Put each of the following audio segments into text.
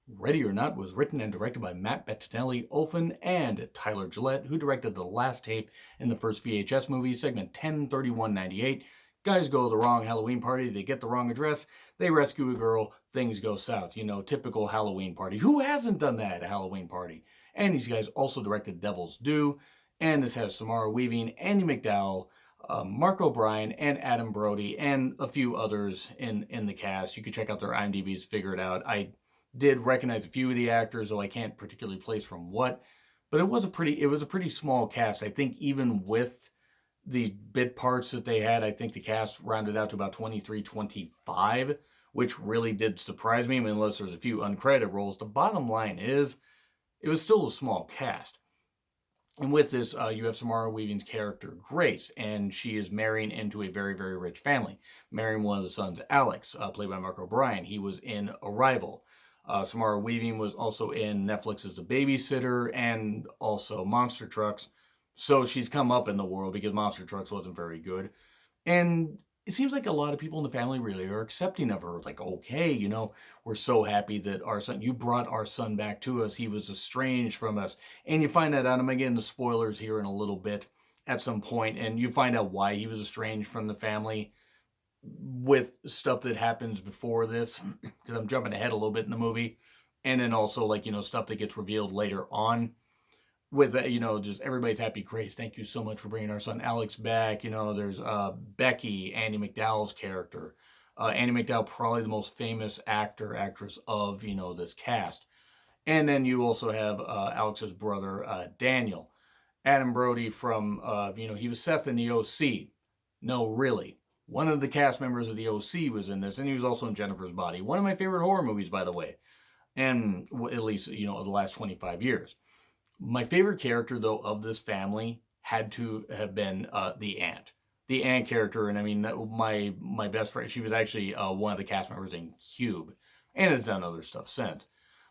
Ready or Not was written and directed by Matt Bettinelli-Olphin and Tyler Gillette, who directed The Last Tape in the first VHS movie, segment 103198. Guys go to the wrong Halloween party, they get the wrong address, they rescue a girl, things go south. You know, typical Halloween party. Who hasn't done that at a Halloween party? And these guys also directed Devil's Due, and this has Samara Weaving, Andie MacDowell, Mark O'Brien, and Adam Brody, and a few others in the cast. You can check out their IMDb's, figure it out. I did recognize a few of the actors, though I can't particularly place from what. But it was a pretty small cast. I think even with the bit parts that they had, I think the cast rounded out to about 23, 25, which really did surprise me. I mean, unless there's a few uncredited roles. The bottom line is, it was still a small cast. And with this, you have Samara Weaving's character, Grace, and she is marrying into a very, very rich family. Marrying one of the sons, Alex, played by Mark O'Brien. He was in Arrival. Samara Weaving was also in Netflix's The Babysitter and also Monster Trucks. So she's come up in the world because Monster Trucks wasn't very good. And it seems like a lot of people in the family really are accepting of her. Like, okay, we're so happy that you brought our son back to us. He was estranged from us. And you find that out. I'm going to get into spoilers here in a little bit at some point, and you find out why he was estranged from the family with stuff that happens before this, because I'm jumping ahead a little bit in the movie. And then also, like, stuff that gets revealed later on with that, just everybody's happy. Grace, thank you so much for bringing our son Alex back. There's Becky, Andie MacDowell's character. Andie MacDowell, probably the most famous actress of this cast. And then you also have Alex's brother Daniel, Adam Brody from he was Seth in the OC. No, really. One of the cast members of the OC was in this, and he was also in Jennifer's Body. One of my favorite horror movies, by the way, and at least the last 25 years. My favorite character, though, of this family had to have been the aunt. The aunt character, and I mean, my best friend, she was actually one of the cast members in Cube, and has done other stuff since.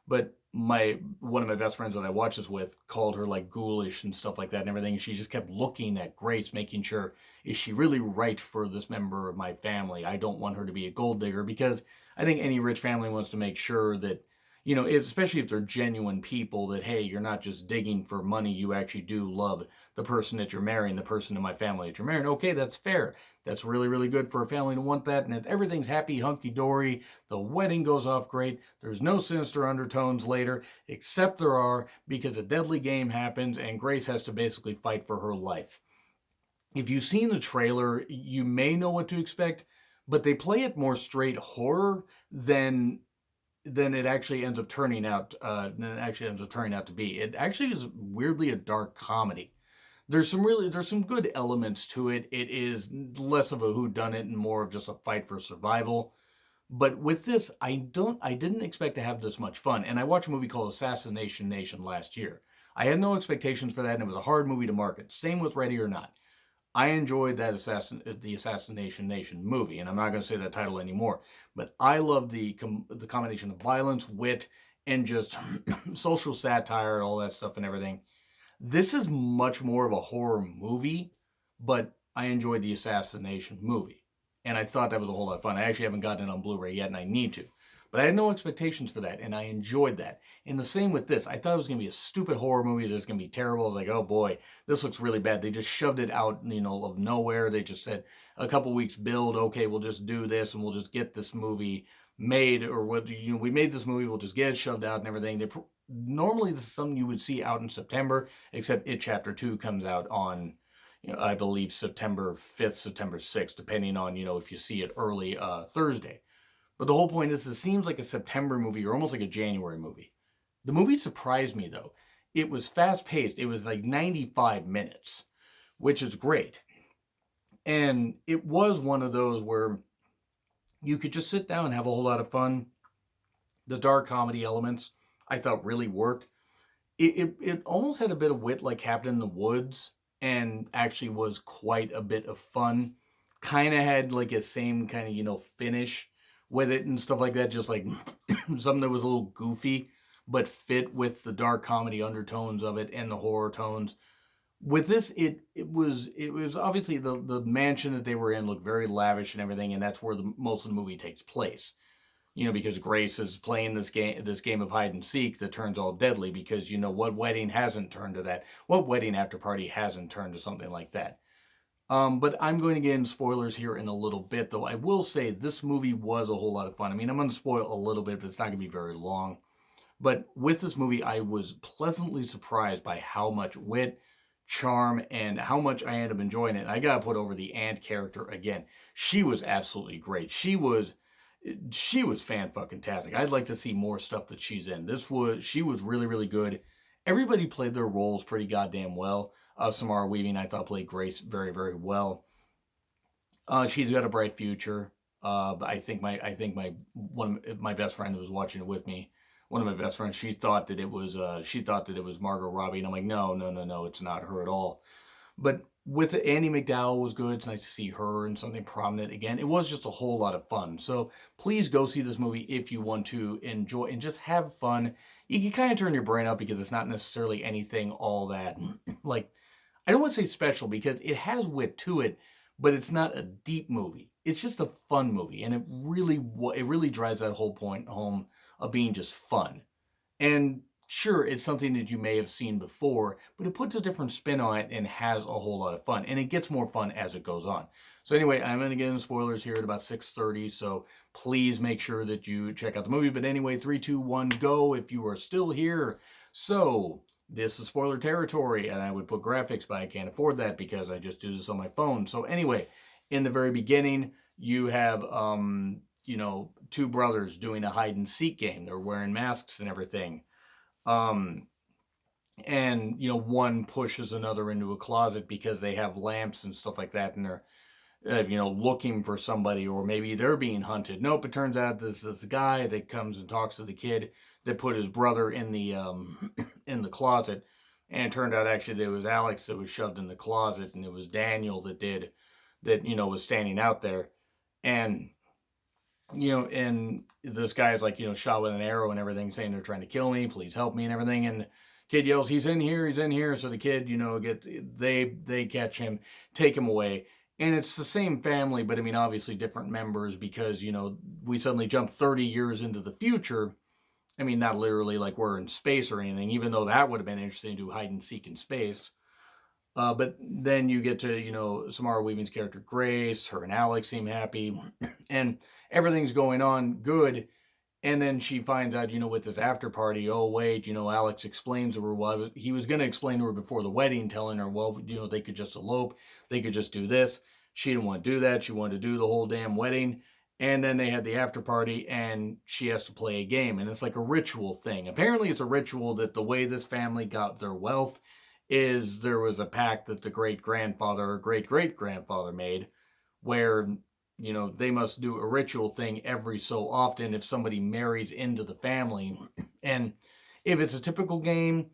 But one of my best friends that I watched this with called her like ghoulish and stuff like that and everything. She just kept looking at Grace, making sure, is she really right for this member of my family? I don't want her to be a gold digger, because I think any rich family wants to make sure that, especially if they're genuine people, that, hey, you're not just digging for money. You actually do love the person that you're marrying, the person in my family that you're marrying. Okay, that's fair. That's really, really good for a family to want that. And if everything's happy, hunky-dory, the wedding goes off great, there's no sinister undertones later, except there are, because a deadly game happens and Grace has to basically fight for her life. If you've seen the trailer, you may know what to expect, but they play it more straight horror than it actually ends up turning out to be. It actually is weirdly a dark comedy. There's some good elements to it. It is less of a whodunit and more of just a fight for survival. But with this, I didn't expect to have this much fun. And I watched a movie called Assassination Nation last year. I had no expectations for that, and it was a hard movie to market. Same with Ready or Not. I enjoyed the Assassination Nation movie, and I'm not going to say that title anymore. But I love the combination of violence, wit, and just social satire, all that stuff and everything. This is much more of a horror movie, but I enjoyed the Assassination movie, and I thought that was a whole lot of fun. I actually haven't gotten it on Blu-ray yet, and I need to. But I had no expectations for that, and I enjoyed that. And the same with this. I thought it was going to be a stupid horror movie. It's going to be terrible. I was like, oh boy, this looks really bad. They just shoved it out, of nowhere. They just said a couple weeks build. Okay, we'll just do this, and we'll just get this movie made, or what? We made this movie. We'll just get it shoved out and everything. Normally, this is something you would see out in September, except It Chapter 2 comes out on, I believe, September 5th, September 6th, depending on, if you see it early Thursday. But the whole point is, it seems like a September movie or almost like a January movie. The movie surprised me, though. It was fast paced. It was like 95 minutes, which is great. And it was one of those where you could just sit down and have a whole lot of fun. The dark comedy elements, I thought, really worked. It almost had a bit of wit, like Cabin in the Woods, and actually was quite a bit of fun. Kind of had like a same kind of, finish with it and stuff like that. Just like something that was a little goofy, but fit with the dark comedy undertones of it and the horror tones. With this, it was obviously the mansion that they were in looked very lavish and everything, and that's where most of the movie takes place. because Grace is playing this game of hide and seek that turns all deadly, because what wedding hasn't turned to that? What wedding after party hasn't turned to something like that? But I'm going to get into spoilers here in a little bit, though. I will say this movie was a whole lot of fun. I mean, I'm going to spoil a little bit, but it's not going to be very long. But with this movie, I was pleasantly surprised by how much wit, charm, and how much I ended up enjoying it. I got to put over the aunt character again. She was absolutely great. She was fan-fucking-tastic. I'd like to see more stuff that she's in. She was really, really good. Everybody played their roles pretty goddamn well. Samara Weaving, I thought, played Grace very, very well. She's got a bright future. I think my one of my best friend who was watching it with me, one of my best friends, she thought that it was Margot Robbie, and I'm like, no, no, no, no, it's not her at all. But with Andie MacDowell was good. It's nice to see her in something prominent again. It was just a whole lot of fun. So please go see this movie if you want to enjoy and just have fun. You can kind of turn your brain up because it's not necessarily anything all that like, I don't want to say special because it has wit to it, but it's not a deep movie. It's just a fun movie, and it really drives that whole point home of being just fun. And sure, it's something that you may have seen before, but it puts a different spin on it and has a whole lot of fun. And it gets more fun as it goes on. So anyway, I'm going to get into spoilers here at about 6:30, so please make sure that you check out the movie. But anyway, 3, 2, 1, go if you are still here. So this is spoiler territory, and I would put graphics, but I can't afford that because I just do this on my phone. So anyway, in the very beginning, you have two brothers doing a hide and seek game. They're wearing masks and everything. And one pushes another into a closet because they have lamps and stuff like that, and they're looking for somebody, or maybe they're being hunted. Nope, it turns out this guy that comes and talks to the kid that put his brother in the in the closet, and it turned out actually it was Alex that was shoved in the closet, and it was Daniel that was standing out there, and and this guy's like, shot with an arrow and everything, saying they're trying to kill me, please help me and everything, and kid yells, he's in here, he's in here. So the kid, they catch him, take him away. And it's the same family, but I mean, obviously different members because, we suddenly jump 30 years into the future. I mean, not literally like we're in space or anything, even though that would have been interesting to hide and seek in space. But then you get to, Samara Weaving's character, Grace, her and Alex seem happy, and everything's going on good. And then she finds out, with this after party, oh, wait, Alex explains to her, well, he was going to explain to her before the wedding, telling her, well, they could just elope, they could just do this. She didn't want to do that. She wanted to do the whole damn wedding. And then they had the after party, and she has to play a game. And it's like a ritual thing. Apparently, it's a ritual that the way this family got their wealth is there was a pact that the great-grandfather or great-great-grandfather made where they must do a ritual thing every so often if somebody marries into the family. And if it's a typical game,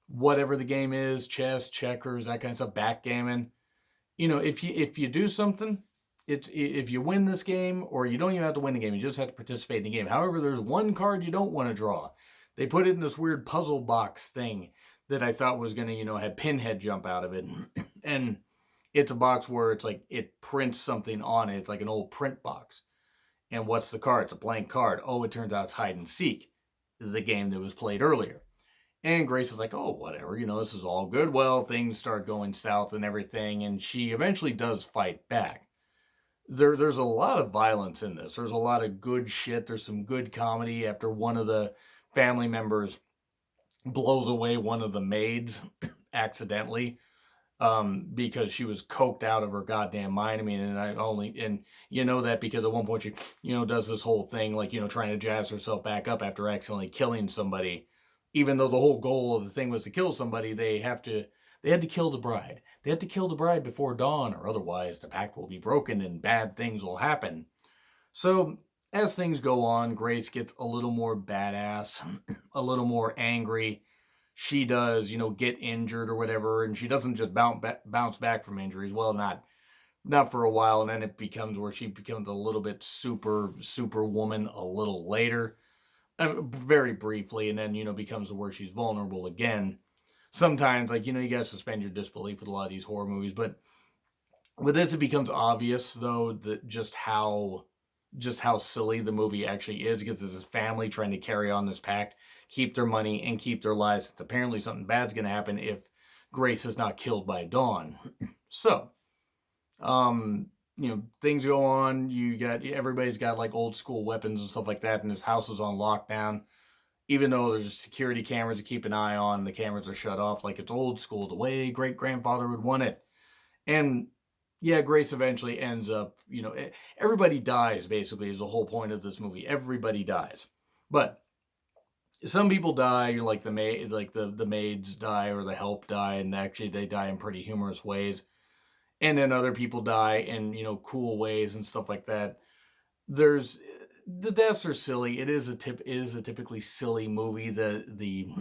whatever the game is, chess, checkers, that kind of stuff, backgammon, if you do something, if you win this game, or you don't even have to win the game, you just have to participate in the game. However, there's one card you don't want to draw. They put it in this weird puzzle box thing that I thought was going to, have Pinhead jump out of it. And it's a box where it's like it prints something on it. It's like an old print box. And what's the card? It's a blank card. Oh, it turns out it's hide and seek, the game that was played earlier. And Grace is like, oh, whatever, this is all good. Well, things start going south and everything, and she eventually does fight back. There's a lot of violence in this. There's a lot of good shit. There's some good comedy after one of the family members blows away one of the maids accidentally. Because she was coked out of her goddamn mind. I mean, and that because at one point she, does this whole thing, like, trying to jazz herself back up after accidentally killing somebody, even though the whole goal of the thing was to kill somebody. They had to kill the bride. They had to kill the bride before dawn, or otherwise the pact will be broken and bad things will happen. So as things go on, Grace gets a little more badass, a little more angry. She does, get injured or whatever, and she doesn't just bounce back from injuries. Well, not for a while, and then it becomes where she becomes a little bit superwoman a little later, very briefly, and then, becomes where she's vulnerable again. Sometimes, like, you gotta suspend your disbelief with a lot of these horror movies, but with this, it becomes obvious, though, that just how just how silly the movie actually is, because it's his family trying to carry on this pact, keep their money and keep their lives. It's apparently something bad's going to happen if Grace is not killed by Dawn. So, um, things go on. Everybody's got like old school weapons and stuff like that, and his house is on lockdown. Even though there's security cameras to keep an eye on, the cameras are shut off like it's old school, the way great grandfather would want it. And yeah, Grace eventually ends up, everybody dies basically is the whole point of this movie. Everybody dies. But some people die, like the maids die or the help die, and actually they die in pretty humorous ways. And then other people die in, cool ways and stuff like that. There's the deaths are silly. It is a typically silly movie. The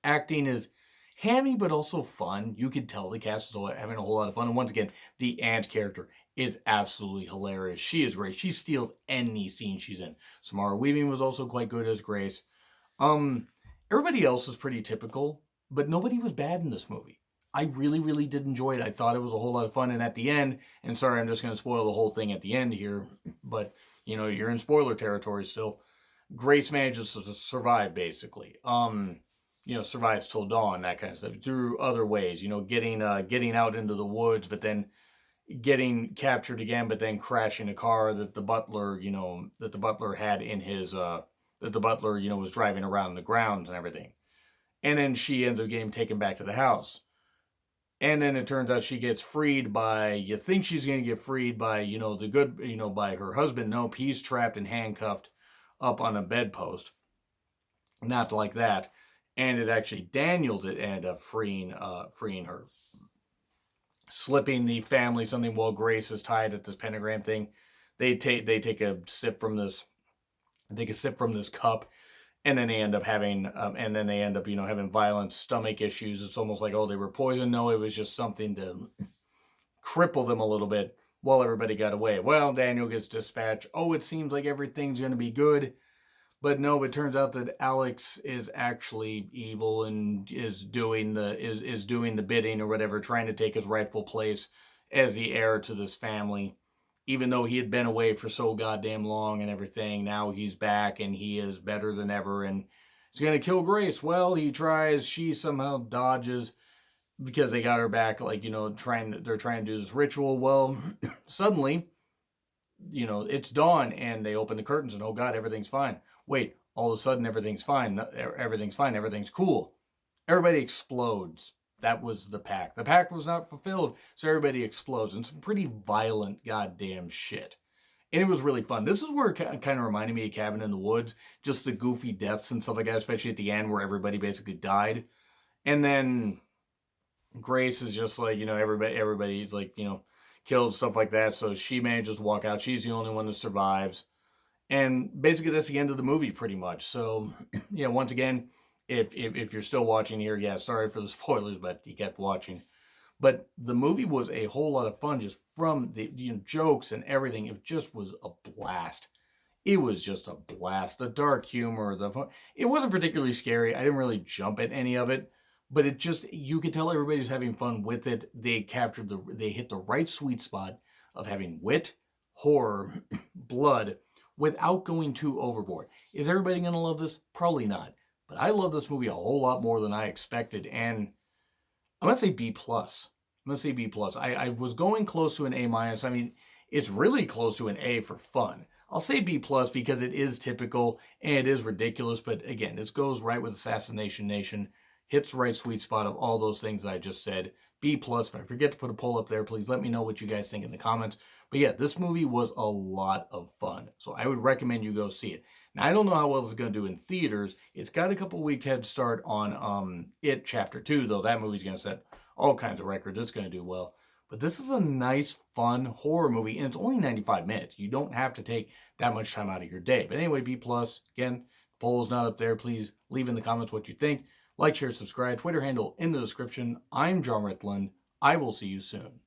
acting is hammy but also fun. You can tell the cast is having a whole lot of fun. And once again, the aunt character is absolutely hilarious. She is great. She steals any scene she's in. Samara Weaving was also quite good as Grace. Everybody else was pretty typical, but nobody was bad in this movie. I really, really did enjoy it. I thought it was a whole lot of fun. And at the end, and sorry, I'm just going to spoil the whole thing at the end here, but you're in spoiler territory still. Grace manages to survive basically. Survives till dawn, that kind of stuff, through other ways. Getting out into the woods, but then getting captured again, but then crashing a car that the butler had in his that the butler was driving around the grounds and everything. And then she ends up getting taken back to the house. And then it turns out she gets freed you think she's going to get freed by, by her husband. Nope, he's trapped and handcuffed up on a bedpost. Not like that. And it actually, Daniel did end up freeing her. Slipping the family something while Grace is tied at this pentagram thing. They take a sip from this cup, and then they end up having having violent stomach issues. It's almost like, oh, they were poisoned. No, it was just something to cripple them a little bit while everybody got away. Well, Daniel gets dispatched. Oh, it seems like everything's going to be good. But no, it turns out that Alex is actually evil and is doing the bidding or whatever, trying to take his rightful place as the heir to this family. Even though he had been away for so goddamn long and everything, now he's back and he is better than ever and he's going to kill Grace. Well, he tries, she somehow dodges because they got her back, they're trying to do this ritual. Well, suddenly, it's dawn and they open the curtains and oh God, everything's fine. Wait, all of a sudden everything's fine. Everything's fine. Everything's cool. Everybody explodes. That was the pact. The pact was not fulfilled, so everybody explodes. And some pretty violent goddamn shit. And it was really fun. This is where it kind of reminded me of Cabin in the Woods. Just the goofy deaths and stuff like that, especially at the end where everybody basically died. And then Grace is just like, everybody's like, killed, stuff like that. So she manages to walk out. She's the only one that survives. And basically that's the end of the movie pretty much. So, once again, if you're still watching here, yeah, sorry for the spoilers, but you kept watching. But the movie was a whole lot of fun just from the jokes and everything. It just was a blast. It was just a blast. The dark humor, the fun. It wasn't particularly scary. I didn't really jump at any of it. But it just, you could tell everybody's having fun with it. They hit the right sweet spot of having wit, horror, blood, without going too overboard. Is everybody going to love this? Probably not. But I love this movie a whole lot more than I expected. And I'm going to say B+. I was going close to an A-. I mean, it's really close to an A for fun. I'll say B+ because it is typical and it is ridiculous. But again, this goes right with Assassination Nation. Hits the right sweet spot of all those things I just said. B+. If I forget to put a poll up there, please let me know what you guys think in the comments. But yeah, this movie was a lot of fun. So I would recommend you go see it. Now, I don't know how well it's going to do in theaters. It's got a couple week head start on It Chapter 2, though that movie's going to set all kinds of records. It's going to do well. But this is a nice, fun horror movie, and it's only 95 minutes. You don't have to take that much time out of your day. But anyway, B+. Again, the poll is not up there. Please leave in the comments what you think. Like, share, subscribe. Twitter handle in the description. I'm John Ritland. I will see you soon.